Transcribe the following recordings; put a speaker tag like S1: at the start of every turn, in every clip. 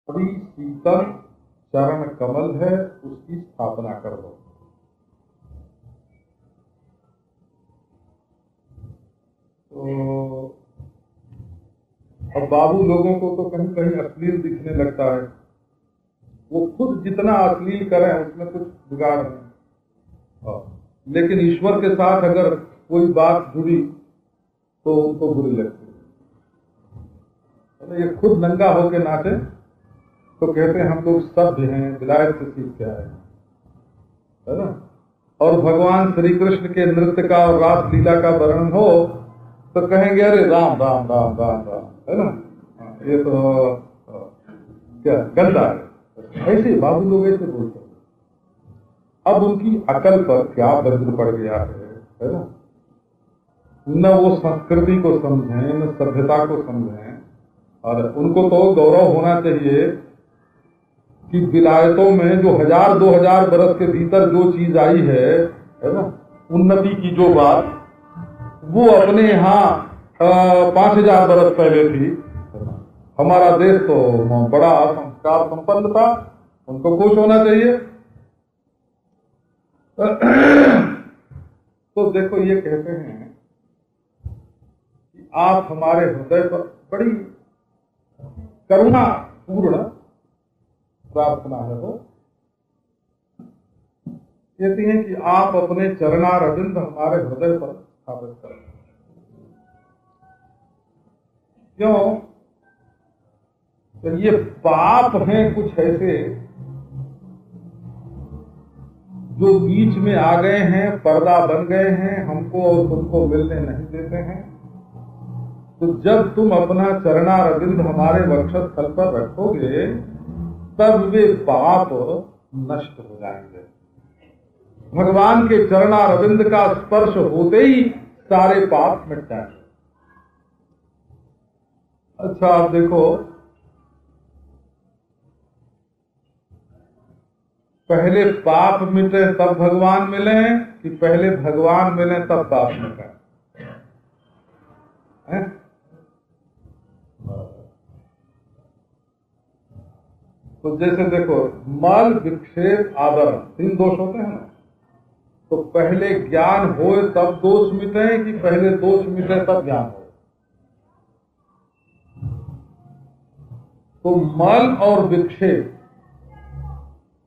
S1: अभी शीतल चरण कमल है, उसकी स्थापना कर दो। तो अब बाबू लोगों को तो कहीं कहीं अश्लील दिखने लगता है, वो खुद जितना अश्लील करें उसमें कुछ बिगाड़ नहीं, लेकिन ईश्वर के साथ अगर कोई बात जुड़ी तो उनको बुरी लगती है। ये खुद नंगा होके नाचे तो कहते हैं हम लोग सभ्य हैं, विलायत से सीख के आए हैं, है ना। और भगवान श्री कृष्ण के नृत्य का और रास लीला का वर्णन हो तो कहेंगे अरे राम राम राम राम राम, है ना, ये तो क्या गंदा है। ऐसे बाबू लोग ऐसे बोलते हैं। अब उनकी अकल पर क्या वज्र पड़ गया है ना। न वो संस्कृति को समझें, न सभ्यता को समझें, और उनको तो गौरव होना चाहिए कि विलायतों में जो 1000-2000 बरस के भीतर जो चीज आई है ना, उन्नति की जो बात, वो अपने यहाँ 5000 बरस पहले थी। हमारा देश तो बड़ा संस्कार संपन्न था, उनको खुश होना चाहिए। तो देखो ये कहते हैं कि आप हमारे हृदय पर बड़ी करुणा पूर्ण प्रार्थना है। वो कहती हैं कि आप अपने चरणारविंद हमारे हृदय पर स्थापित करें। क्यों? तो ये पाप हैं कुछ ऐसे जो बीच में आ गए हैं, पर्दा बन गए हैं, हमको और तुमको मिलने नहीं देते हैं। तो जब तुम अपना चरणारविंद हमारे वक्षस्थल पर रखोगे तब वे पाप नष्ट हो जाएंगे। भगवान के चरणारविंद का स्पर्श होते ही सारे पाप मिट जाएंगे। अच्छा आप देखो, पहले पाप मिटे तब भगवान मिले कि पहले भगवान मिले तब पाप मिटे? तो जैसे देखो, मल विक्षेप आवरण 3 दोष होते हैं ना। तो पहले ज्ञान हो तब दोष मिटे कि पहले दोष मिटे तब ज्ञान हो? तो मल और विक्षेप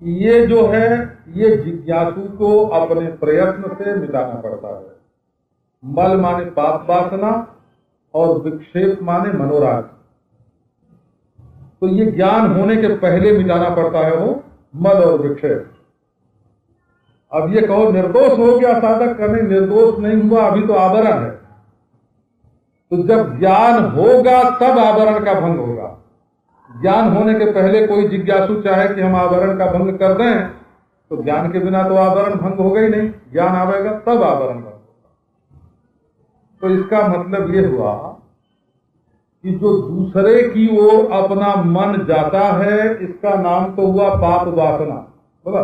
S1: ये जो है, ये जिज्ञासु को अपने प्रयत्न से मिटाना पड़ता है। मल माने पाप वासना और विक्षेप माने मनोराग। तो ये ज्ञान होने के पहले मिटाना पड़ता है वो मल और विक्षेप। अब ये कहो निर्दोष हो गया साधक, करने निर्दोष नहीं हुआ, अभी तो आवरण है। तो जब ज्ञान होगा तब आवरण का भंग होगा। ज्ञान होने के पहले कोई जिज्ञासु चाहे कि हम आवरण का भंग कर दें, तो ज्ञान के बिना तो आवरण भंग होगा ही नहीं। ज्ञान आवेगा तब आवरण भंग होगा। तो इसका मतलब ये हुआ कि जो दूसरे की ओर अपना मन जाता है, इसका नाम तो हुआ पाप वासना, बोला।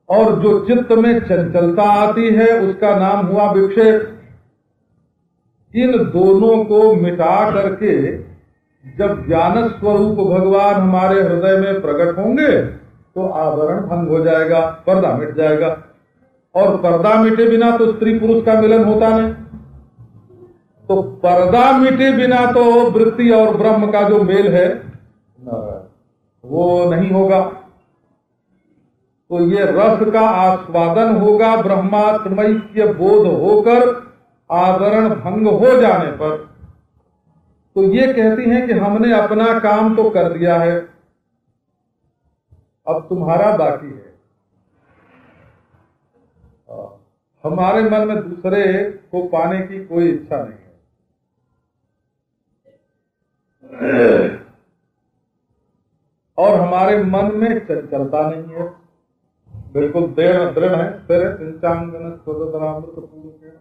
S1: और जो चित्त में चंचलता आती है उसका नाम हुआ विक्षेप। इन दोनों को मिटा करके जब ज्ञान स्वरूप भगवान हमारे हृदय में प्रकट होंगे तो आवरण भंग हो जाएगा, पर्दा मिट जाएगा। और पर्दा मिटे बिना तो स्त्री पुरुष का मिलन होता नहीं। तो पर्दा मिटे बिना तो वृत्ति और ब्रह्म का जो मेल है वो नहीं होगा। तो ये रस का आस्वादन होगा ब्रह्मात्मैक्य बोध होकर आवरण भंग हो जाने पर। तो ये कहती हैं कि हमने अपना काम तो कर दिया है, अब तुम्हारा बाकी है। हमारे मन में दूसरे को पाने की कोई इच्छा नहीं है और हमारे मन में चंचलता नहीं है, बिल्कुल दृढ़ है। फिर पंचांगन स्वतंत्रामृत पूर्ण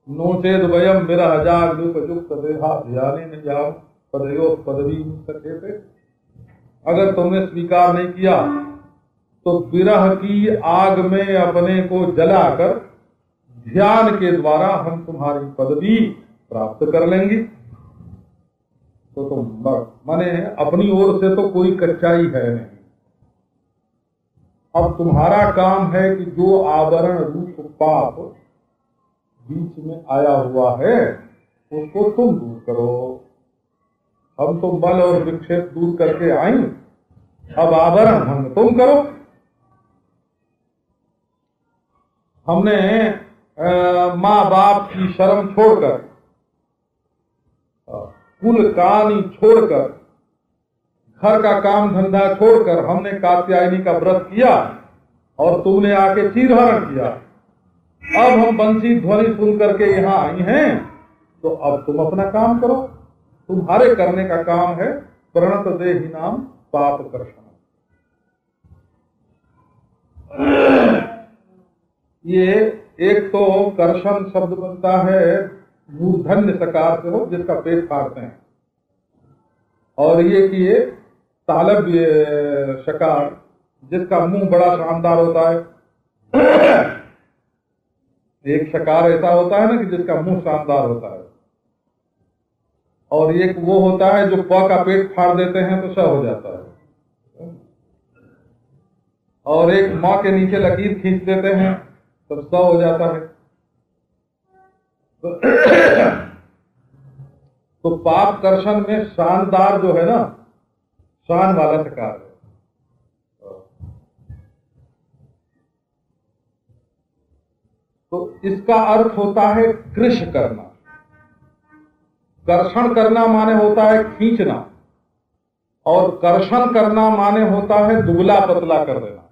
S1: नोचेद वयम विरह जागरूक देहा ध्याने न जाम पदयो पदवी सके। अगर तुमने स्वीकार नहीं किया तो विरह की आग में अपने को जलाकर ध्यान के द्वारा हम तुम्हारी पदवी प्राप्त कर लेंगे। तो तुम माने अपनी ओर से तो कोई कच्चाई है नहीं। अब तुम्हारा काम है कि जो आवरण रूप पाप बीच में आया हुआ है उसको तुम दूर करो। हम तो बल और विक्षेप दूर करके आई, अब आवरण भंग तुम करो। हमने माँ बाप की शर्म छोड़कर, कुल कानी छोड़कर, घर का काम धंधा छोड़कर हमने कात्यायनी का व्रत किया और तुमने आके चीरहरण किया। अब हम बंसी ध्वनि सुन करके यहाँ आई हैं, तो अब तुम अपना काम करो। तुम्हारे करने का काम है प्रणत देहि नाम पाप कर्षण। ये एक तो कर्षण शब्द बनता है मूर्धन्य सकार से हो, जिसका पेट फाड़ते हैं, और ये कि ये तालव्य शकार जिसका मुंह बड़ा शानदार होता है। एक शकार ऐसा होता है ना कि जिसका मुंह शानदार होता है, और एक वो होता है जो प का पेट फाड़ देते हैं तो श हो जाता है, और एक माँ के नीचे लकीर खींच देते हैं तो स हो जाता है। तो पाप कर्षण में शानदार जो है ना, शान वाला शकार है। तो इसका अर्थ होता है कृश करना। कर्षण करना माने होता है खींचना, और कर्षण करना माने होता है दुबला पतला कर देना।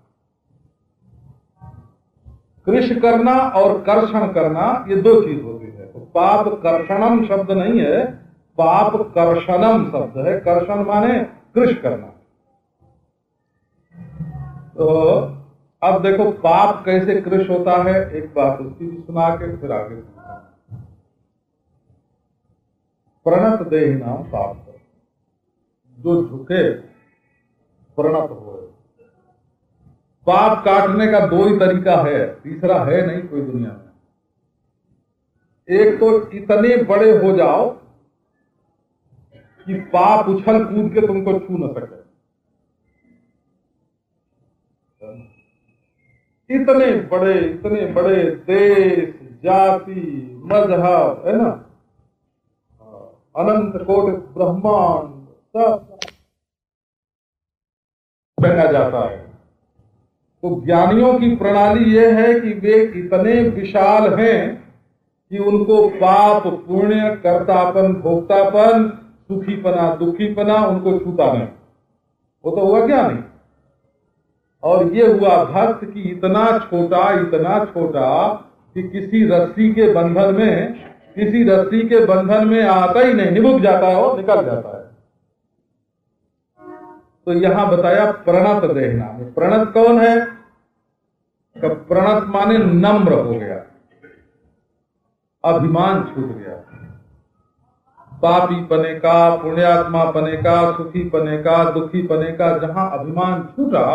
S1: कृश करना और कर्षण करना ये दो चीज होती है। तो पाप कर्षणम शब्द नहीं है, पाप कर्षणम शब्द है। कर्षण माने कृश करना। तो अब देखो पाप कैसे कृश होता है, एक बात उसकी भी सुना के फिर आगे। प्रणत देहि नाम पाप, जो झुके प्रणत हो। पाप काटने का दो ही तरीका है, तीसरा है नहीं कोई दुनिया में। एक तो इतने बड़े हो जाओ कि पाप उछल कूद के तुमको छू न सके। इतने बड़े देश, जाति, मजहब, है ना, अनंत कोटि ब्रह्मांड सब पहना जाता है। तो ज्ञानियों की प्रणाली यह है कि वे इतने विशाल हैं कि उनको पाप, पुण्य, कर्तापन, भोक्तापन, सुखीपना, दुखीपना उनको छूता नहीं। वो तो हुआ ज्ञानी। और ये हुआ भक्त कि इतना छोटा कि किसी रस्सी के बंधन में आता ही नहीं, निभुक जाता है और निकल जाता है। तो यहां बताया प्रणत देहना। प्रणत कौन है? प्रणत माने नम्र हो गया, अभिमान छूट गया। पापी पने का, पुण्यात्मा पने का, सुखी पने का, दुखी पने का जहां अभिमान छूटा,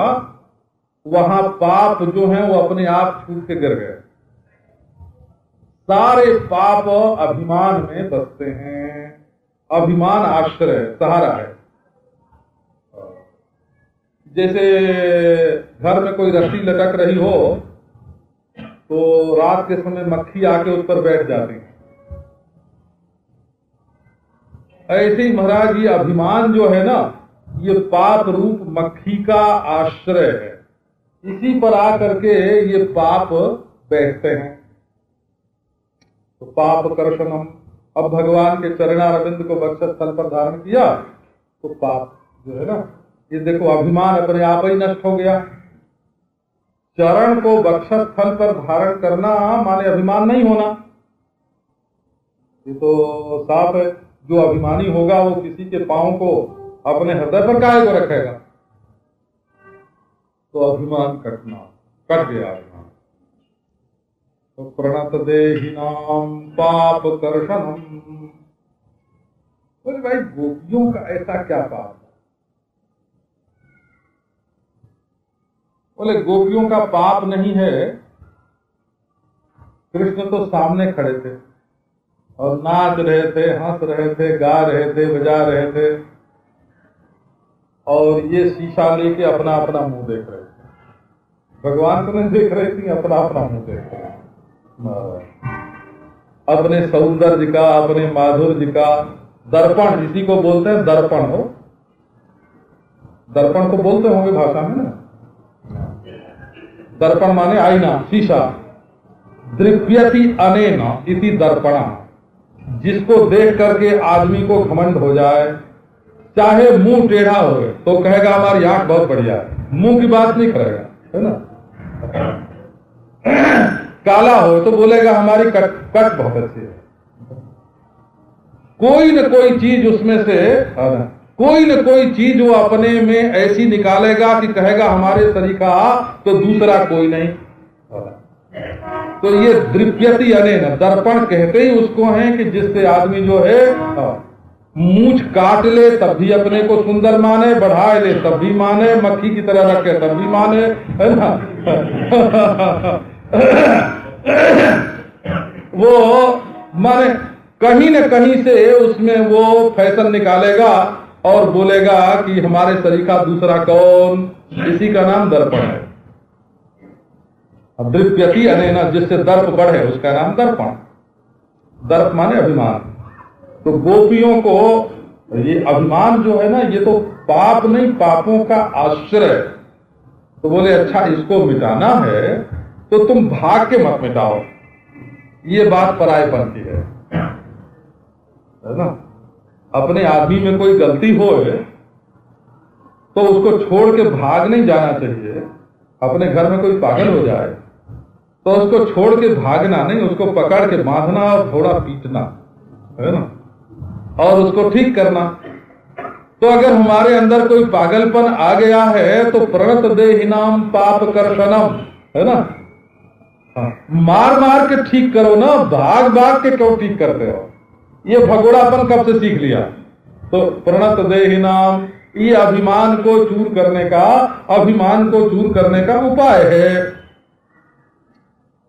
S1: वहां पाप जो है वो अपने आप छूट के गिर गए। सारे पाप अभिमान में बसते हैं। अभिमान आश्रय, सहारा है। जैसे घर में कोई रस्सी लटक रही हो तो रात के समय मक्खी आके उस पर बैठ जाती है। ऐसे ही महाराज ये अभिमान जो है ना, ये पाप रूप मक्खी का आश्रय है। इसी पर आकर के ये पाप बैठते हैं। तो पाप कर्षणम, अब भगवान के चरणारविंद को वक्षस्थल पर धारण किया तो पाप जो है ना, ये देखो अभिमान अपने आप ही नष्ट हो गया। चरण को वक्षस्थल पर धारण करना माने अभिमान नहीं होना, ये तो साफ है। जो अभिमानी होगा वो किसी के पांव को अपने हृदय पर काहे को रखेगा। तो अभिमान कट गया अभिमान। तो प्रणत देहि नाम पाप कर्षणम। बोले भाई गोपियों का ऐसा क्या पाप है? बोले गोपियों का पाप नहीं है। कृष्ण तो सामने खड़े थे और नाच रहे थे, हंस रहे थे, गा रहे थे, बजा रहे थे, और ये शीशा लेके अपना अपना मुंह देख रहे थे। भगवान को नहीं देख रही थी, अपना अपना मुंह देख रहे थे, अपने सौंदर्य का, अपने माधुर्य का। दर्पण इसी को बोलते हैं, दर्पण हो, दर्पण को बोलते होंगे भाषा में ना। दर्पण माने आईना, शीशा। दृप्यति अनेन इति दर्पणा, जिसको देख करके आदमी को घमंड हो जाए, चाहे मुंह टेढ़ा हो तो कहेगा हमारी आंख बहुत बढ़िया है, मुंह की बात नहीं करेगा, है ना। काला हो तो बोलेगा हमारी कट बहुत अच्छी है। कोई न कोई चीज उसमें से, कोई न कोई चीज वो अपने में ऐसी निकालेगा कि कहेगा हमारे तरीका तो दूसरा कोई नहीं। तो ये दृप्यति अनेन, दर्पण कहते ही उसको हैं कि जिससे आदमी जो है मूंछ काट ले तब भी अपने को सुंदर माने, बढ़ा ले तब भी माने, मक्खी की तरह रखे तब भी माने, है ना। वो माने कहीं न कहीं से उसमें वो फैशन निकालेगा और बोलेगा कि हमारे सरीखा दूसरा कौन, इसी का नाम दर्पण है। अब दृप्यति अनेन, जिससे दर्प बढ़े उसका नाम दर्पण। दर्प माने अभिमान। तो गोपियों को ये अभिमान जो है ना, ये तो पाप नहीं, पापों का आश्रय। तो बोले अच्छा इसको मिटाना है तो तुम भाग के मत मिटाओ, ये बात परायपन की है ना। अपने आदमी में कोई गलती हो तो उसको छोड़ के भाग नहीं जाना चाहिए। अपने घर में कोई पागल हो जाए तो उसको छोड़ के भागना नहीं, उसको पकड़ के बांधना और थोड़ा पीटना, है ना, और उसको ठीक करना। तो अगर हमारे अंदर कोई पागलपन आ गया है तो प्रणत देहिनाम पाप कर्षणम, है ना। मार मार के ठीक करो ना, भाग भाग के क्यों ठीक करते हो। ये भगोड़ापन कब से सीख लिया। तो प्रणत देहिनाम, ये अभिमान को चूर करने का, अभिमान को चूर करने का उपाय है।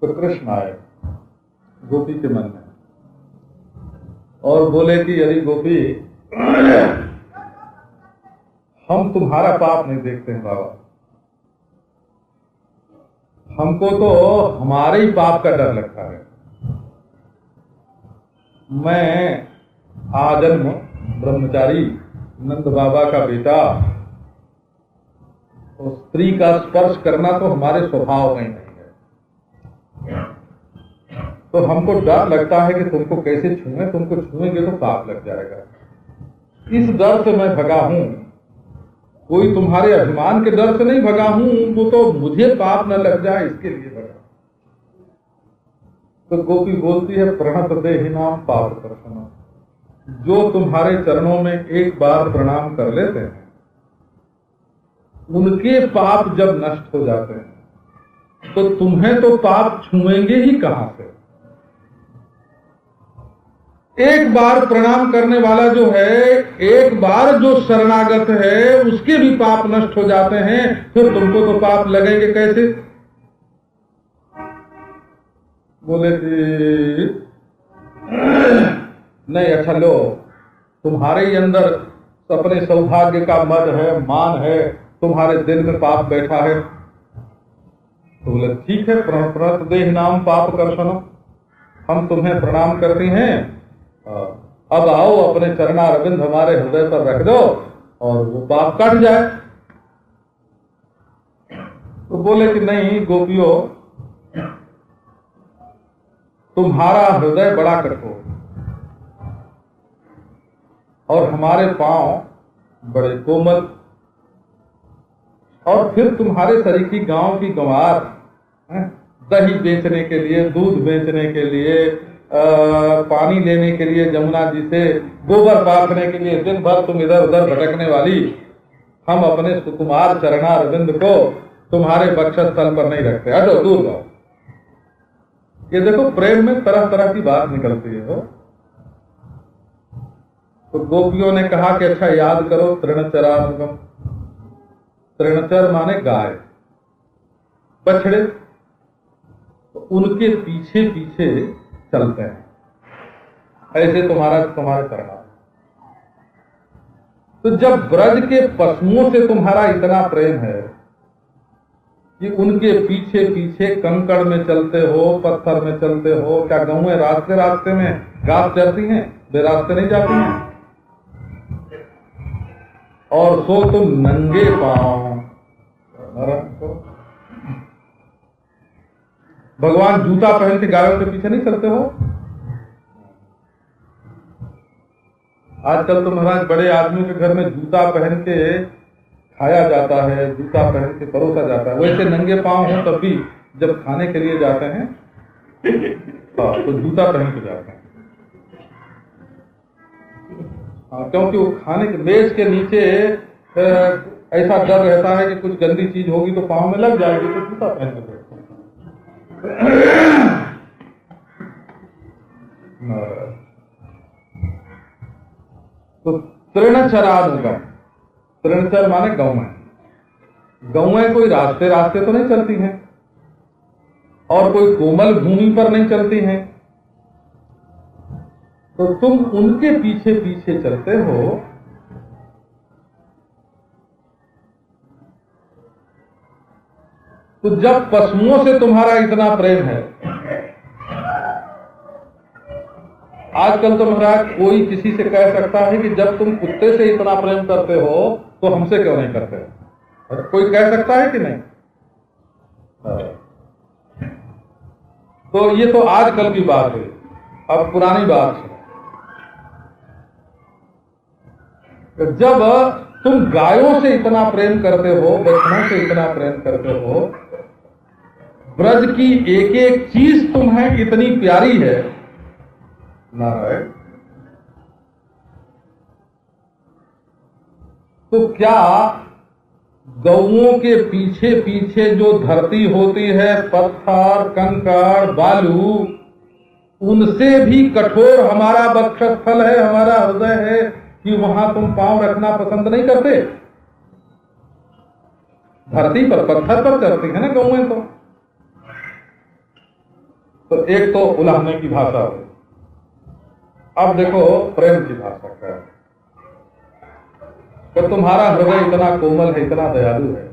S1: तो कृष्ण आए गोपी के मन में और बोले कि यदि गोपी हम तुम्हारा पाप नहीं देखते हैं बाबा, हमको तो हमारे ही पाप का डर लगता है। मैं आजन्म ब्रह्मचारी नंद बाबा का बेटा, तो स्त्री का स्पर्श करना तो हमारे स्वभाव में नहीं है। तो हमको डर लगता है कि तुमको कैसे छूए, तुमको छुएंगे तो पाप लग जाएगा। इस डर से मैं भगा हूं, कोई तुम्हारे अभिमान के डर से नहीं भगा हूं, वो तो मुझे पाप न लग जाए इसके लिए भगा। तो गोपी बोलती है प्रणत देहिनाम पाप कर्षणम, जो तुम्हारे चरणों में एक बार प्रणाम कर लेते हैं उनके पाप जब नष्ट हो जाते हैं तो तुम्हें तो पाप छुएंगे ही कहां से। एक बार प्रणाम करने वाला जो है, एक बार जो शरणागत है उसके भी पाप नष्ट हो जाते हैं, फिर तुमको तो पाप लगेंगे कैसे। बोले कि नहीं, अच्छा लो, तुम्हारे ही अंदर अपने सौभाग्य का मद है, मान है, तुम्हारे दिल में पाप बैठा है। तो बोले ठीक है, प्रणत देहिनाम पाप कर्षणम, हम तुम्हें प्रणाम करते हैं, अब आओ अपने चरणारविंद हमारे हृदय पर रख दो और वो पाप कट जाए। तो बोले कि नहीं गोपियों, तुम्हारा हृदय बड़ा कठोर और हमारे पांव बड़े कोमल, और फिर तुम्हारे सरीखी गांव की गंवार दही बेचने के लिए, दूध बेचने के लिए, पानी लेने के लिए जमुना जी से, गोबर पाथने के लिए दिन भर तुम इधर उधर भटकने वाली, हम अपने सुकुमार चरणारविंद को तुम्हारे वक्षस्थल पर नहीं रखते, हटो दूर जाओ। ये देखो प्रेम में तरह तरह की बात निकलती है। तो गोपियों ने कहा कि अच्छा याद करो तृणचरानुगम। तृणचर माने गाय, बछड़े, तो उनके पीछे पीछे चलते हैं। ऐसे तुम्हारे शरणागत। तो जब ब्रज के पशुओं से तुम्हारा इतना प्रेम है कि उनके पीछे पीछे कंकड़ में चलते हो, पत्थर में चलते हो, क्या गौएं रास्ते रास्ते में घास चरती हैं? वे रास्ते नहीं जाती हैं। और सो तुम नंगे पांव, भगवान जूता पहन के गायों के पीछे नहीं चलते हो। आजकल तो महाराज बड़े आदमियों के घर में जूता पहन के खाया जाता है, जूता पहन के परोसा जाता है। वैसे नंगे पांव हो तब भी जब खाने के लिए जाते हैं तो जूता पहन के जाते हैं। क्योंकि वो खाने के मेज के नीचे ऐसा डर रहता है कि कुछ गंदी चीज होगी तो पांव में लग जाएगी, तो जूता पहन के बैठते हैं। तो तृणचरानुगम, तृणचर माने गौएं। गौएं कोई रास्ते रास्ते तो नहीं चलती हैं और कोई कोमल भूमि पर नहीं चलती हैं, तो तुम उनके पीछे पीछे चलते हो। तो जब पशुओं से तुम्हारा इतना प्रेम है, आजकल तो महाराज कोई किसी से कह सकता है कि जब तुम कुत्ते से इतना प्रेम करते हो तो हमसे क्यों नहीं करते? कोई कह सकता है कि नहीं? तो ये तो आजकल की बात है, अब पुरानी बात है। जब तुम गायों से इतना प्रेम करते हो, बछड़ों से इतना प्रेम करते हो, ब्रज की एक एक चीज तुम्हें इतनी प्यारी है नारायण, तो क्या गौओं के पीछे पीछे जो धरती होती है, पत्थर, कंकड़, बालू, उनसे भी कठोर हमारा वक्षस्थल है, हमारा हृदय है कि वहां तुम पांव रखना पसंद नहीं करते? धरती पर पत्थर पर चलती है ना गौएं। तो एक तो उलाहने की भाषा है। अब देखो प्रेम की भाषा क्या है। तो तुम्हारा हृदय इतना कोमल है, इतना दयालु है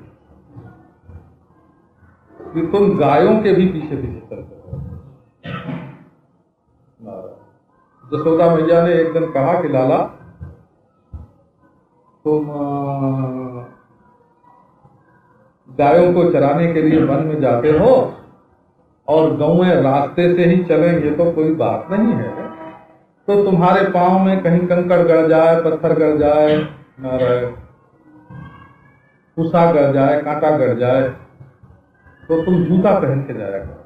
S1: कि तुम गायों के भी पीछे पीछे चलते हो। जसोदा मैया ने एक दिन कहा कि लाला तुम गायों को चराने के लिए वन में जाते हो और गौएं रास्ते से ही चलेंगे तो कोई बात नहीं है, तो तुम्हारे पांव में कहीं कंकड़ गड़ जाए, पत्थर गड़ जाए, कुसा गड़ जाए, कांटा गड़ जाए, तो तुम जूता पहन के जाया करो।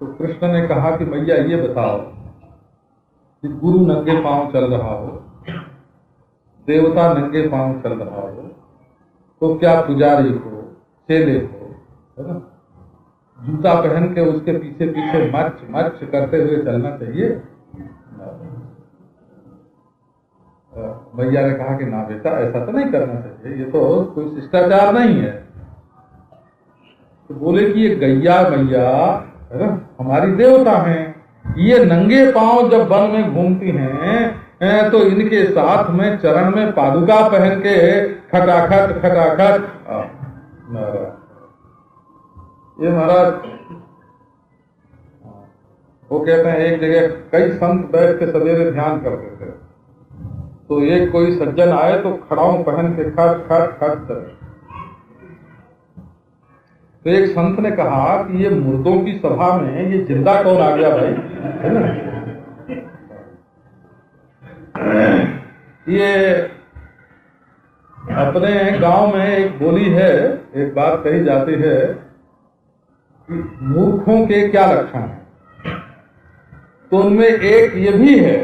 S1: तो कृष्ण ने कहा कि मैया ये बताओ कि गुरु नंगे पांव चल रहा हो, देवता नंगे पांव चल रहा हो, तो क्या पुजारी को, चेले को, है ना, जूता पहन के उसके पीछे पीछे मच मच करते हुए चलना चाहिए? भैया ने कहा कि ना बेटा, ऐसा तो नहीं करना चाहिए, ये तो कोई शिष्टाचार नहीं है। तो बोले कि ये गैया मैया है ना, हमारी देवता हैं, ये नंगे पांव जब वन में घूमती हैं तो इनके साथ में चरण में पादुका पहन के खटाखट खटाखट ये महाराज, वो कहते हैं एक जगह कई संत बैठ के सवेरे ध्यान करते थे, तो एक कोई सज्जन आए तो खड़ाऊ पहन के खट खट खट चले। तो एक संत ने कहा कि ये मुर्दों की सभा में ये जिंदा कौन आ गया भाई, है ना? ये अपने गांव में एक बोली है, एक बात कही जाती है कि मूर्खों के क्या लक्षण है, तो उनमें एक ये भी है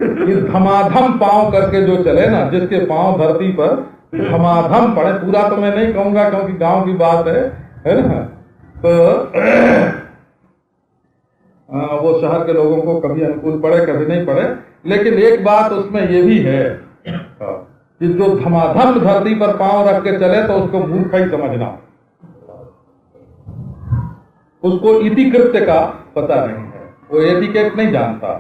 S1: कि धमाधम पांव करके जो चले ना, जिसके पांव धरती पर धमाधम पड़े, पूरा तो मैं नहीं कहूंगा क्योंकि गांव की बात है ना, तो वो शहर के लोगों को कभी अनुकूल पड़े कभी नहीं पड़े, लेकिन एक बात उसमें ये भी है कि जो धमाधम धरती पर पांव रख के चले तो उसको मूर्ख ही समझना, उसको इति कृत्य का पता नहीं है। वो एटिकेट नहीं जानता।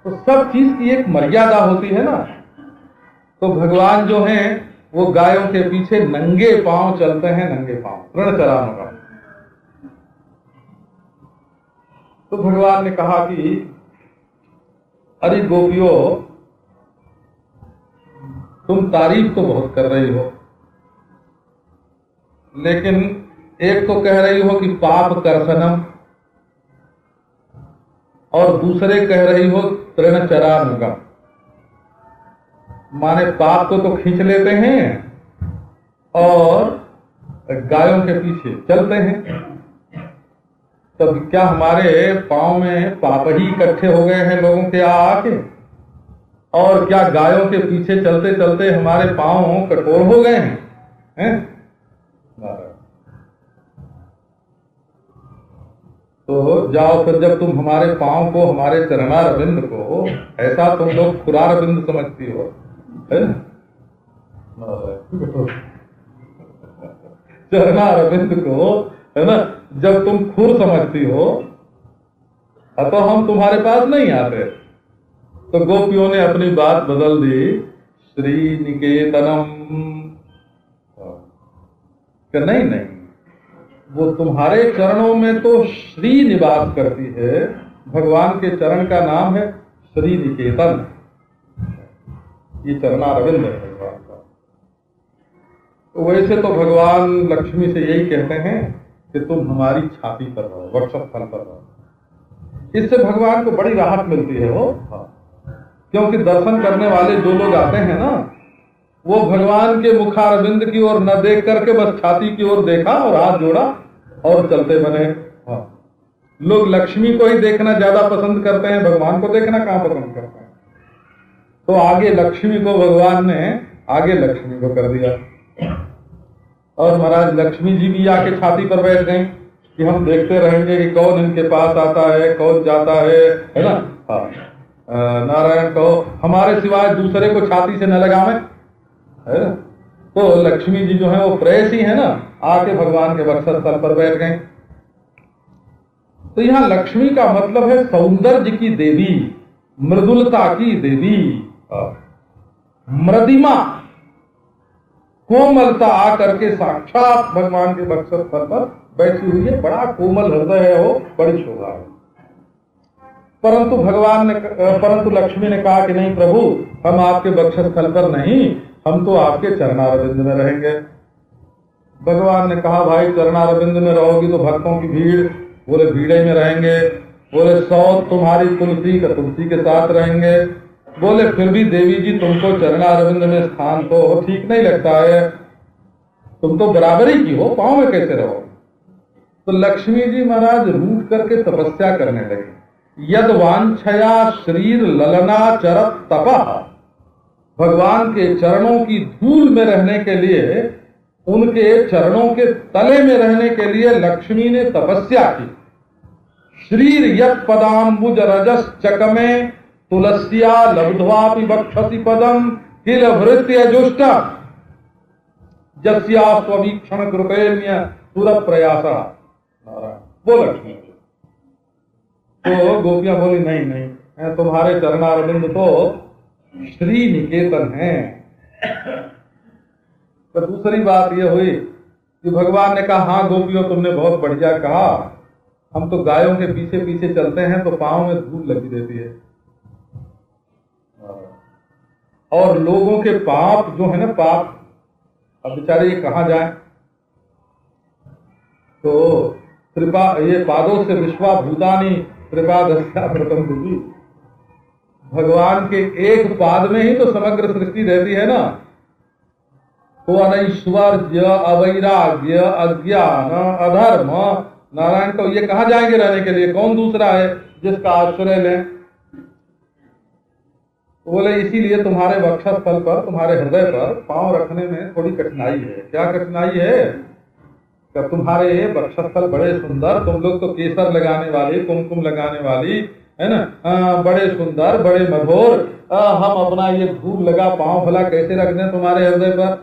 S1: तो सब चीज की एक मर्यादा होती है ना। तो भगवान जो हैं वो गायों के पीछे नंगे पांव चलते हैं, नंगे पांव, तृण चरानों का। तो भगवान ने कहा कि अरे गोपियों, तुम तारीफ तो बहुत कर रही हो, लेकिन एक तो कह रही हो कि पाप कर्षणम, और दूसरे कह रही हो तृण चरानुगम, माने पाप को तो खींच लेते हैं और गायों के पीछे चलते हैं। तब क्या हमारे पांव में पाप ही इकट्ठे हो गए हैं लोगों के आके? और क्या गायों के पीछे चलते चलते हमारे पांव कठोर हो गए हैं? तो जाओ फिर, जब तुम हमारे पांव को, हमारे चरणारविंद को ऐसा तुम लोग खुरारविंद समझती हो, है ना? चरणारविंद को, है ना, जब तुम खुर समझती हो, तो हम तुम्हारे पास नहीं आते। तो गोपियों ने अपनी बात बदल दी, श्री निकेतनम। नहीं नहीं, वो तुम्हारे चरणों में तो श्री निवास करती है। भगवान के चरण का नाम है श्री निकेतन। ये चरणारविंद है भगवान का। तो वैसे तो भगवान लक्ष्मी से यही कहते हैं कि तुम हमारी छाती पर रहो, वक्षस्थल पर रहो। इससे भगवान को बड़ी राहत मिलती है वो। क्योंकि दर्शन करने वाले जो लोग आते हैं ना, वो भगवान के मुखारविंद की ओर न देख करके बस छाती की ओर देखा और हाथ जोड़ा और चलते बने। लोग लक्ष्मी को ही देखना ज्यादा पसंद करते हैं, भगवान को देखना कहां पसंद करते हैं। तो आगे लक्ष्मी को भगवान ने आगे लक्ष्मी को कर दिया। और महाराज लक्ष्मी जी भी आके छाती पर बैठ गई कि हम देखते रहेंगे कि कौन इनके पास आता है, कौन जाता है ना। नारायण कहो, हमारे सिवाय दूसरे को छाती से न लगावे, है ना। तो लक्ष्मी जी जो है वो प्रेयसी है ना, आके भगवान के वक्षस्थल पर बैठ गए। तो यहाँ लक्ष्मी का मतलब है सौंदर्य की देवी, मृदुलता की देवी, मृदिमा, कोमलता आकर के साक्षात भगवान के वक्षस्थल पर बैठी हुई है। बड़ा कोमल हृदय है वो, बड़ी शोभा है। परंतु लक्ष्मी ने कहा कि नहीं प्रभु, हम आपके वक्षस्थल पर नहीं, हम तो आपके चरणारविंद में रहेंगे। भगवान ने कहा भाई चरणारविंद में रहोगी तो भक्तों की भीड़, बोले भीड़े में रहेंगे। बोले 100 तुम्हारी तुलसी का तुलसी के साथ रहेंगे। बोले फिर भी देवी जी तुमको चरणारविंद में स्थान तो ठीक नहीं लगता है, तुम तो बराबरी की हो, पांव में कैसे रहो। तो लक्ष्मी जी महाराज रूठ करके तपस्या करने लगे। यद वांछया शरीर ललना चरत तपः, भगवान के चरणों की धूल में रहने के लिए, उनके चरणों के तले में रहने के लिए लक्ष्मी ने तपस्या की। शरीर यत् पदाम्बुज रजस चकमे तुलस्या लब्ध्वापि वक्षसि पदम किल भृत्य जुष्टा जस्या स्ववीक्षण कृतेन्य सुर प्रयासा। वो लक्ष्मी। तो गोपियां बोली नहीं नहीं, तुम्हारे चरणारविंद तो श्री निकेतन है। तो दूसरी बात यह हुई कि भगवान ने कहा हाँ गोपियों तुमने बहुत बढ़िया कहा, हम तो गायों के पीछे पीछे चलते हैं तो पांव में धूल लगी रहती है, और लोगों के पाप जो है ना, पाप, अब बेचारे ये कहाँ जाए। तो कृपा, ये पादों से विश्वा भूतानी कृपा दस्यामृतम दूजी, भगवान के एक पाद में ही तो समग्र सृष्टि रहती है ना। तो अनैश्वर्य, अवैराग्य, अज्ञान, अधर्म, नारायण तो ये कहाँ जाएंगे रहने के लिए, कौन दूसरा है जिसका आश्रय लें। तो बोले इसीलिए तुम्हारे वक्षस्थल पर, तुम्हारे हृदय पर पांव रखने में थोड़ी कठिनाई है। क्या कठिनाई है? कि तुम्हारे वक्षस्थल बड़े सुंदर, तुम लोग तो केसर लगाने वाली, कुमकुम लगाने वाली है ना, बड़े सुंदर, बड़े मधुर, हम अपना ये धूल लगा पांव भला कैसे रख दें तुम्हारे हृदय पर।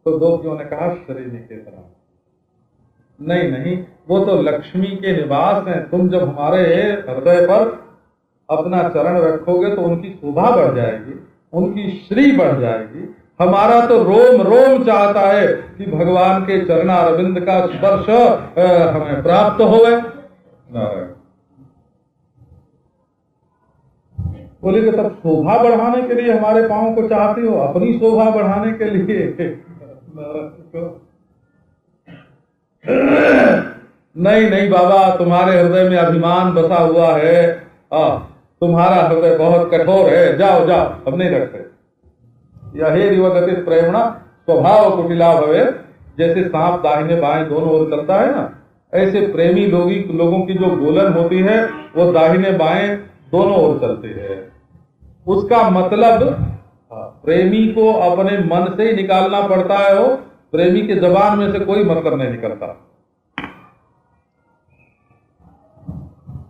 S1: तो गोपियों ने कहा श्री निकेतन, नहीं नहीं, वो तो लक्ष्मी के निवास हैं। तुम जब हमारे हृदय पर अपना चरण रखोगे तो उनकी शोभा बढ़ जाएगी, उनकी श्री बढ़ जाएगी। हमारा तो रोम रोम चाहता है कि भगवान के चरणारविंद का स्पर्श हमें प्राप्त होवे। बोले कि तब शोभा बढ़ाने के लिए हमारे पांव को चाहती हो, अपनी शोभा बढ़ाने के लिए? नहीं नहीं बाबा, तुम्हारे हृदय में अभिमान बसा हुआ है। तुम्हारा हृदय बहुत कठोर है, जाओ जाओ, हम नहीं रखते। यही रिवगति प्रेमणा स्वभाव कुटिला भवे। जैसे सांप दाहिने बाएं दोनों ओर चलता है ना, ऐसे प्रेमी लोगों की जो बोलन होती है वो दाहिने बाएं दोनों ओर चलती है। उसका मतलब प्रेमी को अपने मन से ही निकालना पड़ता है। वो प्रेमी के जबान में से कोई मतलब नहीं निकलता।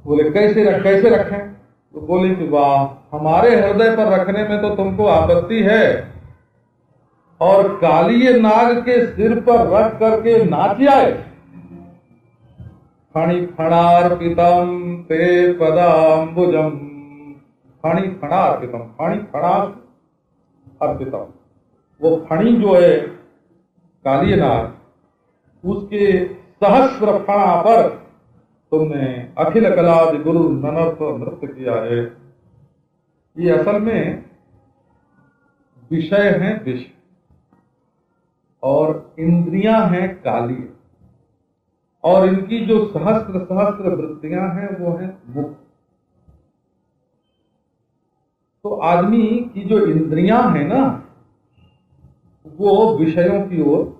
S1: बोले कैसे रखें? तो बोले कि वाह, हमारे हृदय पर रखने में तो तुमको आपत्ति है, और कालिये नाग के सिर पर रख करके नाच आए। फणि फणार्पितम ते पदाम्बुजम, फणि फणार्पितम, फणि फणार अर्पितम। वो फणि जो है कालिये नाग, उसके सहस्र फणा पर तुमने अखिल कलादि गुरु ननर्थ नृत्य किया है। ये असल में विषय है विष, और इंद्रियां हैं काली, और इनकी जो सहस्र सहस्र वृत्तियां हैं वो है मुख। तो आदमी की जो इंद्रियां हैं ना, वो विषयों की ओर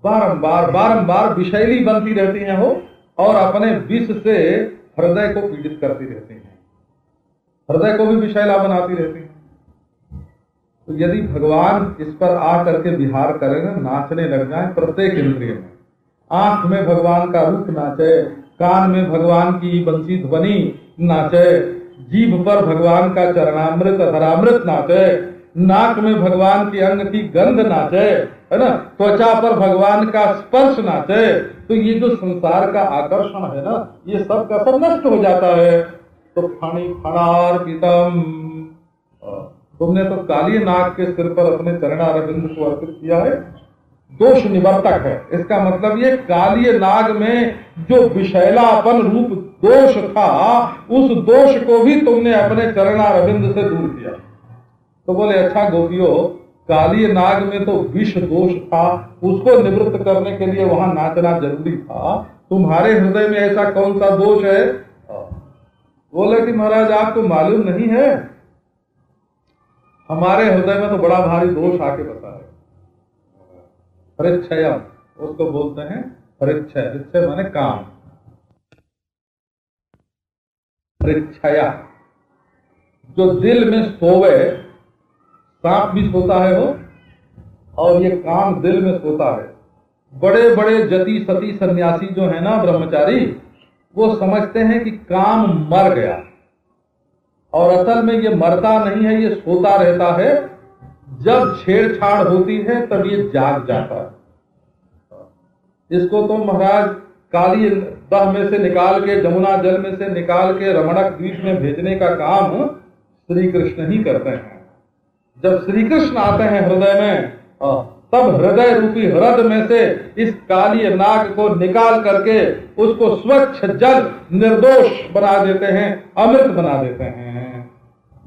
S1: बारंबार विषैली बनती रहती हैं हो, और अपने विष से हृदय को पीड़ित करती रहती हैं, हृदय को भी विषैला बनाती रहती हैं। तो यदि भगवान इस पर आ करके विहार करें ना, नाचने लग जाए प्रत्येक इंद्रिय में, आंख में भगवान का रूप नाचे, कान में भगवान की बंसी ध्वनि नाचे, जीभ पर भगवान का चरणामृत धरामृत नाचे, नाक में भगवान की अंग की गंध नाचे, है ना, त्वचा पर भगवान का स्पर्श नाचे, तो ये जो संसार का आकर्षण है ना, ये सब का सब नष्ट हो जाता है। तो फणि फणार्पितम, तुमने तो काली नाग के सिर पर अपने चरणारविंद को अर्पित किया है। दोष निवर्तक है, इसका मतलब ये काली नाग में जो विषैलापन रूप दोष था, उस दोष को भी तुमने अपने चरणारविंद से दूर किया। तो बोले अच्छा गोपियों, काली नाग में तो विष दोष था, उसको निवृत्त करने के लिए वहां नाचना जरूरी था, तुम्हारे हृदय में ऐसा कौन सा दोष है? बोले कि महाराज आपको मालूम नहीं है, हमारे हृदय में तो बड़ा भारी दोष आके बसा है। हरिच्छयम उसको बोलते हैं, हरिच्छय, हरिच्छय माने काम, हरिच्छया जो दिल में सोवे, सांप भी सोता है वो, और ये काम दिल में सोता है। बड़े बड़े जति सती सन्यासी जो है ना, ब्रह्मचारी, वो समझते हैं कि काम मर गया, और असल में ये मरता नहीं है, ये सोता रहता है। जब छेड़छाड़ होती है तब ये जाग जाता है। इसको तो महाराज काली दह में से निकाल के, जमुना जल में से निकाल के रमणक द्वीप में भेजने का काम श्री कृष्ण ही करते हैं। जब श्री कृष्ण आते हैं हृदय में, तब हृदय रूपी हृद में से इस काली नाग को निकाल करके उसको स्वच्छ जल निर्दोष बना देते हैं, अमृत बना देते हैं।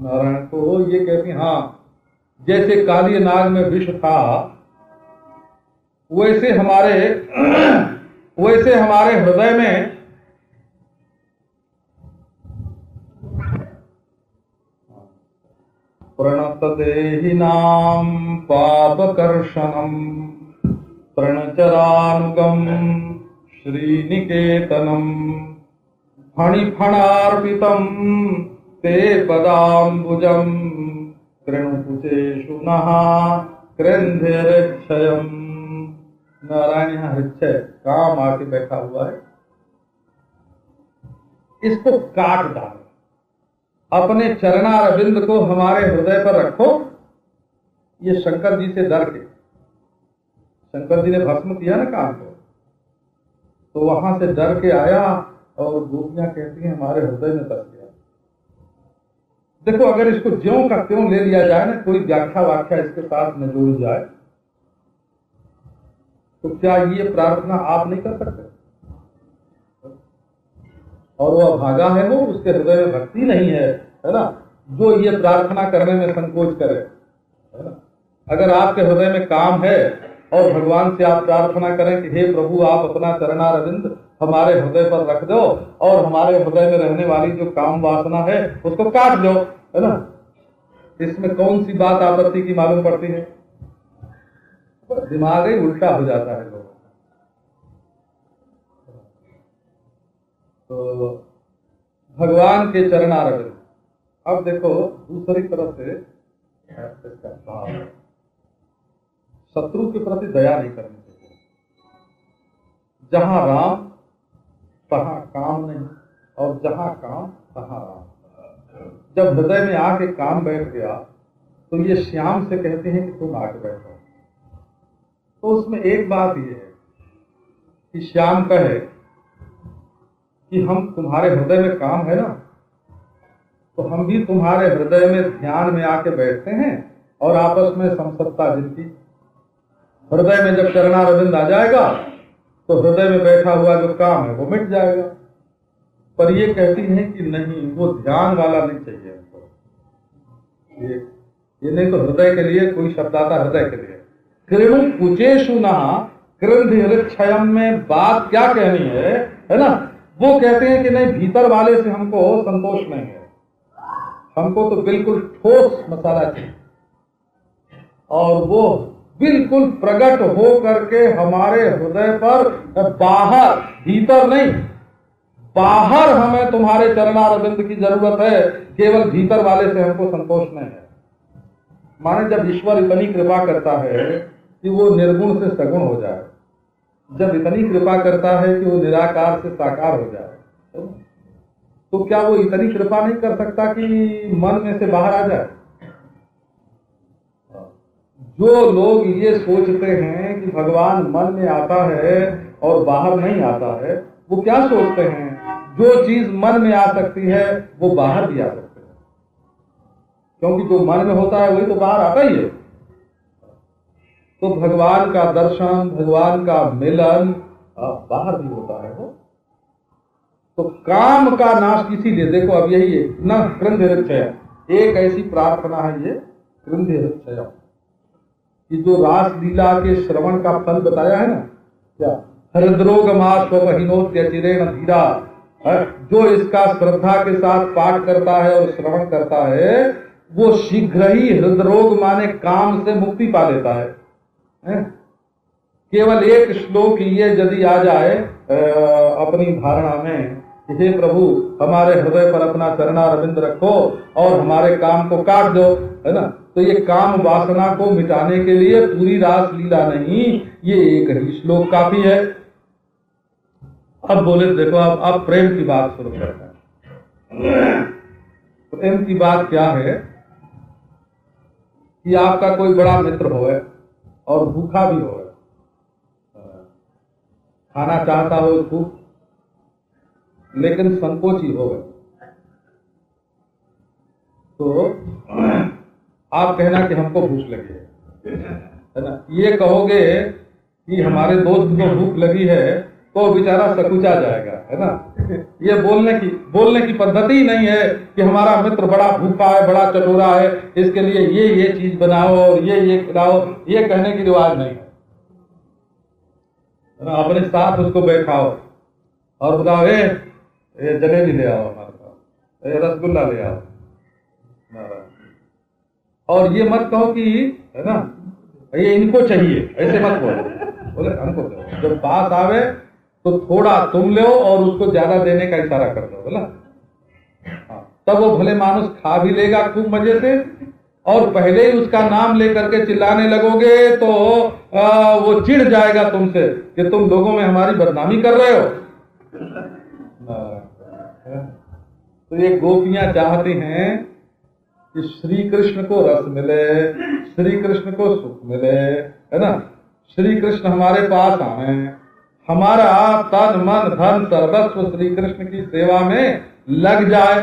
S1: नारायण को ये कहते हैं, हाँ जैसे काली नाग में विष था, वैसे हमारे हृदय में प्रणतदेहिनां पापकर्षणं प्रणचरानुगं श्रीनिकेतनं फणिफणार्पितं ते पदाम्बुजं कृणुकुचेषु नः क्रन्धेरक्षयम्। नारायण यहाँ हृच्छय काम आके बैठा हुआ है, इसको काट डालो, अपने चरणारविंद को हमारे हृदय पर रखो। ये शंकर जी से डर के, शंकर जी ने भस्म किया ना काम को, तो वहां से डर के आया और गोपियां कहती हैं हमारे हृदय में बस गया। देखो, अगर इसको ज्यों का त्यों ले लिया जाए ना, कोई व्याख्या इसके साथ न जोड़ी जाए, तो क्या ये प्रार्थना आप नहीं कर सकते? और वो अभागा है, वो उसके हृदय में भक्ति नहीं है ना, जो ये प्रार्थना करने में संकोच करे, है ना। अगर आपके हृदय में काम है और भगवान से आप प्रार्थना करें कि हे प्रभु, आप अपना चरणारविंद हमारे हृदय पर रख दो और हमारे हृदय में रहने वाली जो काम वासना है उसको काट दो, है ना, इसमें कौन सी बात आपत्ति की मालूम पड़ती है? दिमाग ही उल्टा हो जाता है लोगों का। तो भगवान के चरणारविंद। अब देखो, दूसरी तरफ से इसका भाव, शत्रु के प्रति दया नहीं करनी चाहिए। जहां राम तहां काम नहीं, और जहां काम तहां राम। जब हृदय में आके काम बैठ गया तो ये श्याम से कहते हैं कि तुम आके बैठो। तो उसमें एक बात ये है कि श्याम कहे कि हम तुम्हारे हृदय में काम है ना, तो हम भी तुम्हारे हृदय में ध्यान में आके बैठते हैं और आपस में समसत्ता जिनकी। हृदय में जब चरणारविंद आ जाएगा तो हृदय में बैठा हुआ जो काम है वो मिट जाएगा। पर ये कहती है कि नहीं, वो ध्यान वाला नहीं चाहिए हमको। ये नहीं तो हृदय के लिए कोई शब्द आता, हृदय के लिए कृणु कुचेषु नहा कृंधिक्षयम में बात क्या कहनी है ना। वो कहते हैं कि नहीं, भीतर वाले से हमको संतोष नहीं है, हमको तो बिल्कुल ठोस मसाला चाहिए और वो बिल्कुल प्रकट हो करके हमारे हृदय पर, बाहर, भीतर नहीं, बाहर हमें तुम्हारे चरणारविंद की जरूरत है, केवल भीतर वाले से हमको संतोष नहीं है। माने जब ईश्वर इतनी कृपा करता है कि वो निर्गुण से सगुण हो जाए, जब इतनी कृपा करता है कि वो निराकार से साकार हो जाए, तो क्या वो इतनी कृपा नहीं कर सकता कि मन में से बाहर आ जाए? जो लोग ये सोचते हैं कि भगवान मन में आता है और बाहर नहीं आता है, वो क्या सोचते हैं? जो चीज मन में आ सकती है वो बाहर भी आ सकती है, क्योंकि जो मन में होता है वही तो बाहर आता ही है। तो भगवान का दर्शन, भगवान का मिलन बाहर भी होता है वो। तो काम का नाश इसीलिए देखो, अब यही है न कृंधिक्षय, एक ऐसी प्रार्थना है ये कृंधिक्षय, कि जो रास लीला के श्रवण का फल बताया है ना, क्या हृद्रोगमाश्वहीनोत्यचिरेण धीरा, जो इसका श्रद्धा के साथ पाठ करता है और श्रवण करता है, वो शीघ्र ही हृदरोग माने काम से मुक्ति पा लेता है। केवल एक श्लोक ये यदि आ जाए अपनी धारणा में, हे प्रभु हमारे हृदय पर अपना चरणारविंद रखो और हमारे काम को काट दो, है ना, तो ये काम वासना को मिटाने के लिए पूरी रास लीला नहीं, ये एक ही श्लोक काफी है। अब बोले, देखो अब प्रेम की बात शुरू करते हैं। प्रेम की बात क्या है कि आपका कोई बड़ा मित्र हो और भूखा भी हो, खाना चाहता हो खूब, लेकिन संकोची हो गए, तो आप कहना कि हमको भूख लगी है ना। ये कहोगे कि हमारे दोस्त को भूख लगी है तो बेचारा सकुचा जाएगा, है ना। ये बोलने की पद्धति ही नहीं है कि हमारा मित्र बड़ा भूखा है, बड़ा चटोरा है, इसके लिए ये चीज बनाओ और ये खिलाओ, ये कहने की रिवाज नहीं है। अपने साथ उसको बैठाओ और बताओ, ये जलेबी ले आओ हमारे पास, रसगुल्ला ले आओ, और ये मत कहो कि, है ना, ये इनको चाहिए, ऐसे मत बोले हमको दो। जब पास आवे तो थोड़ा तुम लो और उसको ज्यादा देने का इशारा कर दो, बोला, तब वो भले मानुस खा भी लेगा खूब मजे से, और पहले ही उसका नाम लेकर के चिल्लाने लगोगे तो वो चिढ़ जाएगा तुमसे कि तुम लोगों में हमारी बदनामी कर रहे हो। तो ये गोपियां चाहती हैं कि श्री कृष्ण को रस मिले, श्री कृष्ण को सुख मिले, है ना, श्री कृष्ण हमारे पास आए, हमारा तन मन धन सर्वस्व श्री कृष्ण की सेवा में लग जाए,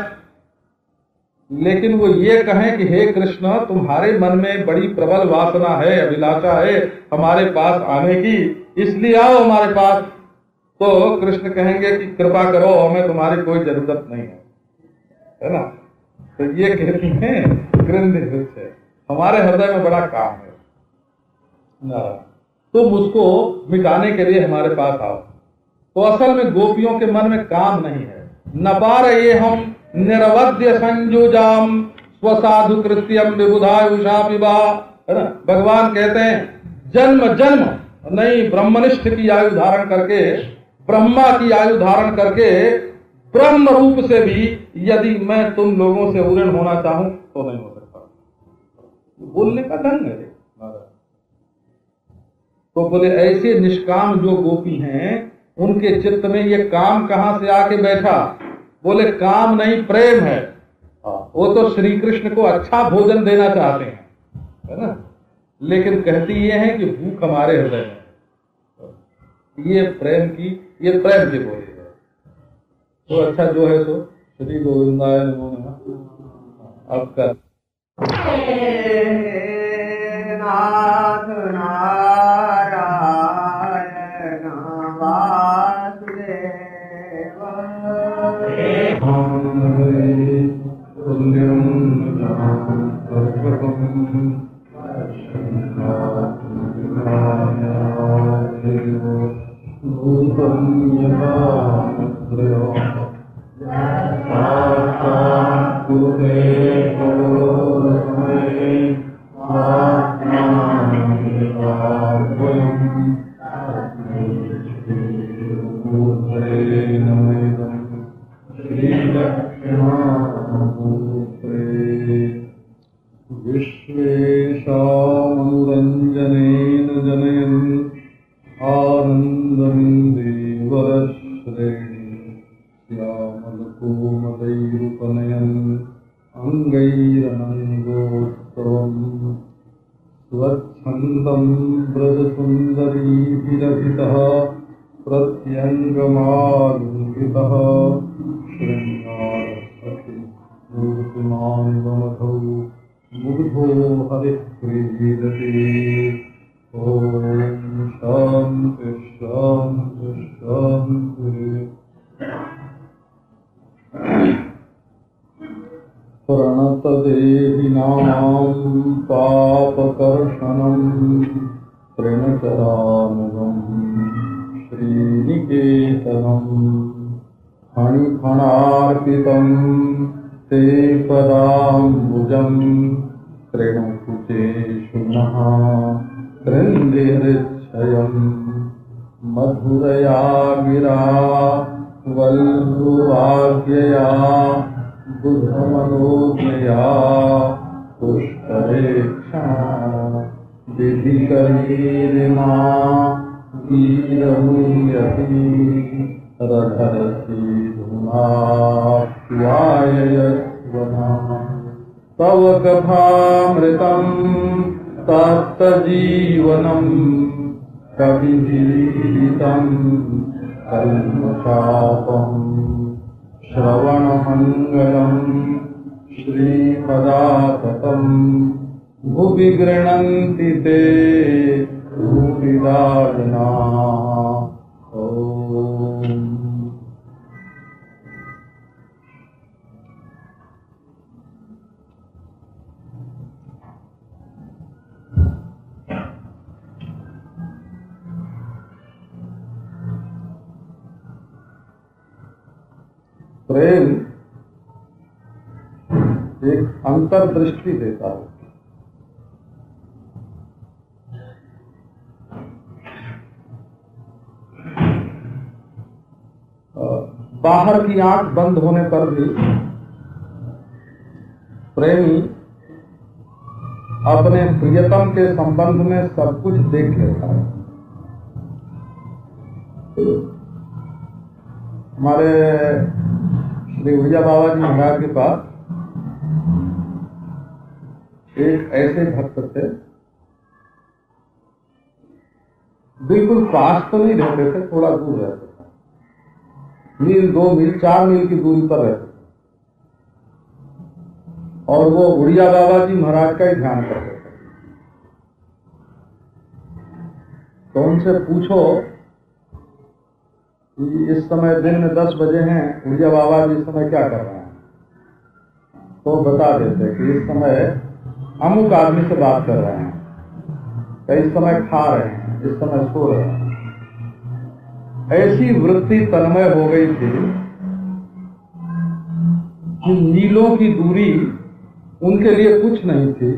S1: लेकिन वो ये कहें कि हे कृष्ण, तुम्हारे मन में बड़ी प्रबल वासना है, अभिलाषा है हमारे पास आने की, इसलिए आओ हमारे पास, तो कृष्ण कहेंगे कि कृपा करो, हमें तुम्हारी कोई जरूरत नहीं है ना। तो ये कहती हैं गृंध है, हमारे हृदय में बड़ा काम है ना, तुम उसको मिटाने के लिए हमारे पास आओ। तो असल में गोपियों के मन में काम नहीं है। न पार ये हम निरवध्य संयोजाम स्वसाधु कृत्यम विबुधायुषा पिबा, है ना। भगवान कहते हैं जन्म जन्म नहीं ब्रह्मनिष्ठ की आयु धारण करके, ब्रह्मा की आयु धारण करके, ब्रह्म रूप से भी यदि मैं तुम लोगों से उऋण होना चाहूं तो नहीं हो सकता। बोलने का ढंग है। तो बोले ऐसे निष्काम जो गोपी हैं उनके चित्त में ये काम कहां से आके बैठा? बोले काम नहीं, प्रेम है। वो तो श्री कृष्ण को अच्छा भोजन देना चाहते हैं, है ना, लेकिन कहती ये है कि भूख हमारे हृदय में। ये प्रेम की बोली है। तो अच्छा जो है सो श्री गोविंदाय नमो नमः। अब कर
S2: नाथ नारायण वासुदेव
S1: पुण्यम विश्वेशामनुरञ्जनेन जनयन् आनन्दमिन्दीवरश्रेणी श्यामलकोमलैरुपनयन् अङ्गैरनङ्गोत्सवम् स्वच्छन्दं ब्रजसुन्दरीभिरभितः प्रत्यङ्गमालिङ्गितः शृङ्गारसखि मूर्तिमानिवमधौ मुग्धो हरिः क्रीडति। ॐ शान्ति शान्ति शान्ति। प्रणतदेहिनां पापकर्षणं तृणचरानुगं श्रीनिकेतनं फणिफणार्पितं ते पदाम्बुजं तृणकुचेषु नः कृन्दिहृच्छयं मधुरया गिरा वल्लुवाग्यया बुधमनोज्ञया पुष्करेक्षा विधिकरीरिमा वीरमुयति रधरसी धुनाप्याययस्वना तव कथामृतं तत्तजीवनं कविजीवितं कल्मषापम् श्रवणमङ्गलं श्रीपदाततं भुवि गृह्णन्ति ते भूरिदा जनाः। प्रेम एक अंतर्दृष्टि देता है। बाहर की आंख बंद होने पर भी प्रेमी अपने प्रियतम के संबंध में सब कुछ देख लेता है। हमारे श्री भैया बाबा जी महाराज के पास एक ऐसे भक्त थे बिल्कुल पास तो नहीं रहते थे, थोड़ा दूर रहते थे, मील 2 मील 4 मील की दूरी पर रहते थे। और वो उड़िया बाबा जी महाराज का ही ध्यान करते थे। तो उनसे पूछो कि इस समय दिन में 10 बजे हैं, उड़िया बाबा जी इस समय क्या कर रहे हैं, तो बता देते कि इस समय अमुक आदमी से बात कर रहे हैं, इस समय खा रहे हैं, इस समय सो रहे हैं। ऐसी वृत्ति तन्मय हो गई थी कि मीलों की दूरी उनके लिए कुछ नहीं थी।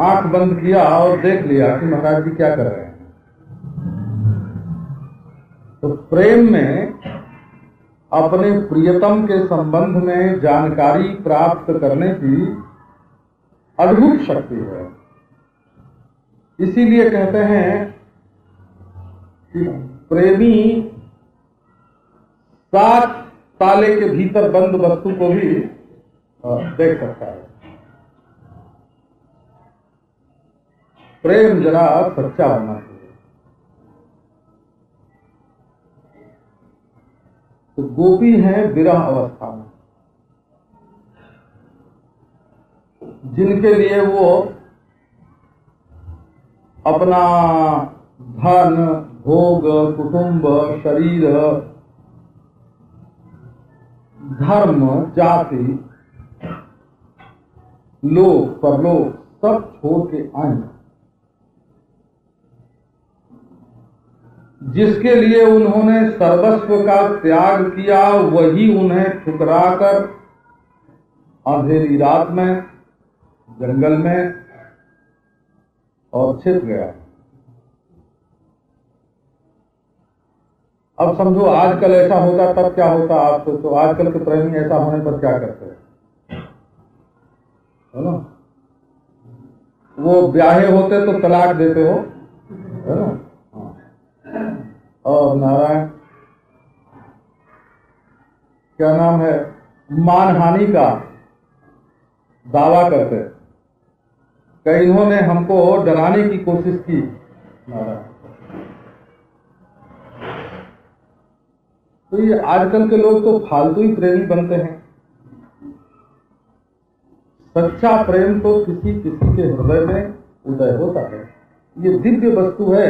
S1: आंख बंद किया और देख लिया कि महाराज जी क्या कर रहे हैं। तो प्रेम में अपने प्रियतम के संबंध में जानकारी प्राप्त करने की अद्भुत शक्ति है। इसीलिए कहते हैं कि प्रेमी 7 ताले के भीतर बंद वस्तु को भी देख सकता है। प्रेम जरा सच्चा होना चाहिए। तो गोपी हैं विरह अवस्था में, जिनके लिए वो अपना धन, भोग, कुटुंब, शरीर, धर्म, जाति, लोक परलोक सब छोड़ के आए। जिसके लिए उन्होंने सर्वस्व का त्याग किया, वही उन्हें ठुकराकर अंधेरी रात में, जंगल में और छिप गया। अब समझो आजकल ऐसा होता तब क्या होता। आप तो आजकल के प्रेमी ऐसा होने पर क्या करते हैं, है ना? वो ब्याहे होते तो तलाक देते हो, है ना? और नारायण क्या नाम है, मानहानि का दावा करते कि इन्होंने हमको डराने की कोशिश की। नारायण तो ये आजकल के लोग तो फालतू ही प्रेमी बनते हैं। सच्चा प्रेम तो किसी किसी के हृदय में उदय होता है। ये दिव्य वस्तु है,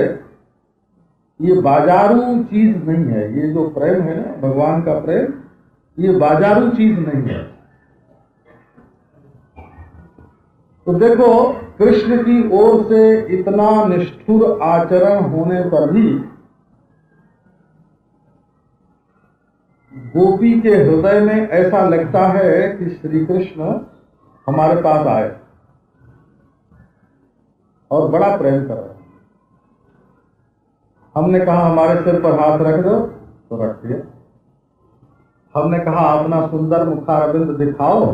S1: ये बाजारू चीज नहीं है। ये जो प्रेम है ना, भगवान का प्रेम, ये बाजारू चीज नहीं है। तो देखो, कृष्ण की ओर से इतना निष्ठुर आचरण होने पर भी गोपी के हृदय में ऐसा लगता है कि श्री कृष्ण हमारे पास आए और बड़ा प्रेम कर रहे हैं। हमने कहा हमारे सिर पर हाथ रख दो तो रख दिया। हमने कहा अपना सुंदर मुखारविंद दिखाओ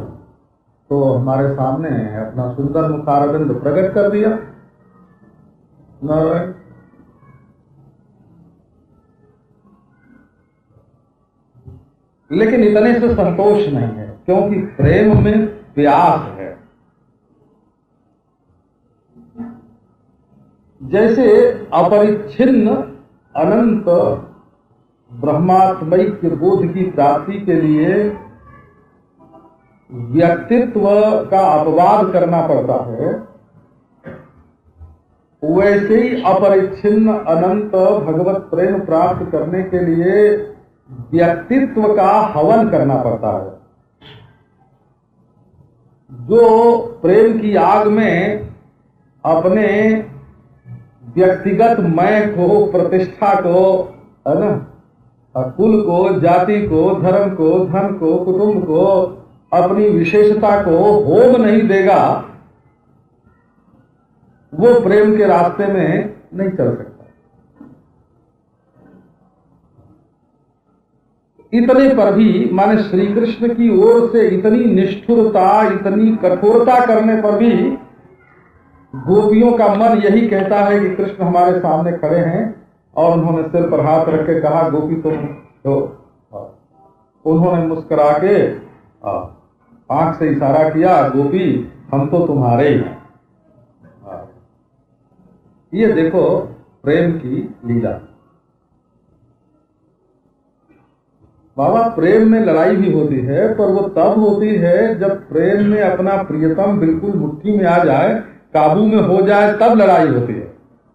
S1: तो हमारे सामने अपना सुंदर मुखारविंद प्रकट कर दिया। नारायण लेकिन इतने से संतोष नहीं है, क्योंकि प्रेम में प्यास है। जैसे अपरिच्छिन्न अनंत ब्रह्मात्मैक्य बोध की प्राप्ति के लिए व्यक्तित्व का अपवाद करना पड़ता है, वैसे ही अपरिच्छिन्न अनंत भगवत प्रेम प्राप्त करने के लिए व्यक्तित्व का हवन करना पड़ता है। जो प्रेम की आग में अपने व्यक्तिगत मैं को, प्रतिष्ठा को, है ना, कुल को, जाति को, धर्म को, धन को, कुटुंब को, अपनी विशेषता को होम नहीं देगा, वो प्रेम के रास्ते में नहीं चल सकता। इतने पर भी माने श्री कृष्ण की ओर से इतनी निष्ठुरता, इतनी कठोरता करने पर भी गोपियों का मन यही कहता है कि कृष्ण हमारे सामने खड़े हैं। और उन्होंने सिर पर हाथ रख के कहा, गोपी तुम तो, उन्होंने मुस्कुरा के आंख से इशारा किया, गोपी हम तो तुम्हारे ही हैं। ये देखो प्रेम की लीला। बाबा, प्रेम में लड़ाई भी होती है, पर वो तब होती है जब प्रेम में अपना प्रियतम बिल्कुल मुट्ठी में आ जाए, काबू में हो जाए, तब लड़ाई होती है।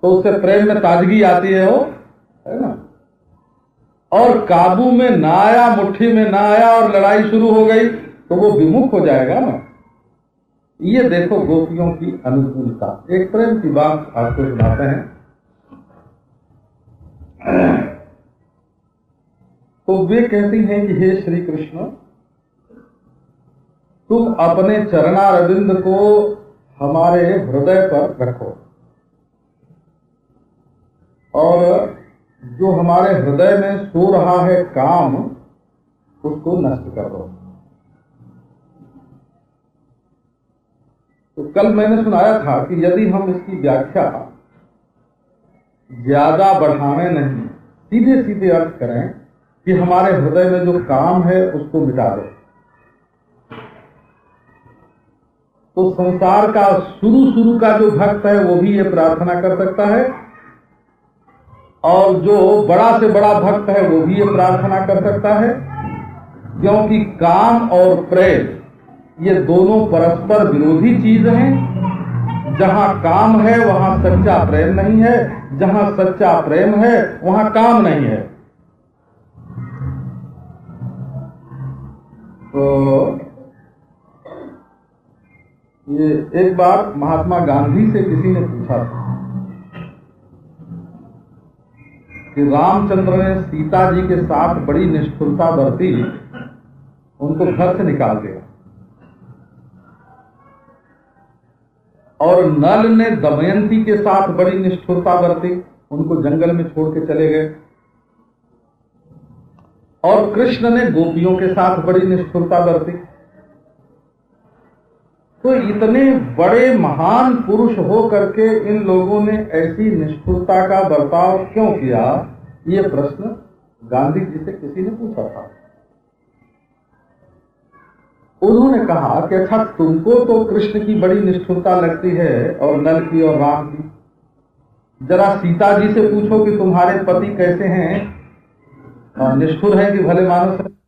S1: तो उससे प्रेम में ताजगी आती है, वो है ना। और काबू में ना आया, मुट्ठी में ना आया और लड़ाई शुरू हो गई तो वो विमुख हो जाएगा ना। ये देखो गोपियों की अनुकूलता। एक प्रेम की बात आपको सुनाते हैं। तो वे कहती हैं कि हे श्री कृष्ण, तुम अपने चरणारविंद को हमारे हृदय पर रखो और जो हमारे हृदय में सो रहा है काम, उसको नष्ट कर दो। तो कल मैंने सुनाया था कि यदि हम इसकी व्याख्या ज्यादा बढ़ावे नहीं, सीधे सीधे अर्थ करें कि हमारे हृदय में जो काम है उसको मिटा दो, तो संसार का शुरू का जो भक्त है वो भी ये प्रार्थना कर सकता है, और जो बड़ा से बड़ा भक्त है वो भी ये प्रार्थना कर सकता है। क्योंकि काम और प्रेम ये दोनों परस्पर विरोधी चीज हैं। जहां काम है वहां सच्चा प्रेम नहीं है, जहां सच्चा प्रेम है वहां काम नहीं है। तो ये एक बार महात्मा गांधी से किसी ने पूछा था कि रामचंद्र ने सीता जी के साथ बड़ी निष्ठुरता बरती, उनको घर से निकाल दिया, और नल ने दमयंती के साथ बड़ी निष्ठुरता बरती, उनको जंगल में छोड़ के चले गए, और कृष्ण ने गोपियों के साथ बड़ी निष्ठुरता बरती। तो इतने बड़े महान पुरुष हो करके इन लोगों ने ऐसी निष्ठुरता का बर्ताव क्यों किया, ये प्रश्न गांधी जी से किसी ने पूछा था। उन्होंने कहा कि अच्छा, तुमको तो कृष्ण की बड़ी निष्ठुरता लगती है और नल की और राम की, जरा सीता जी से पूछो कि तुम्हारे पति कैसे हैं, निष्ठुर हैं कि भले मानुस हैं।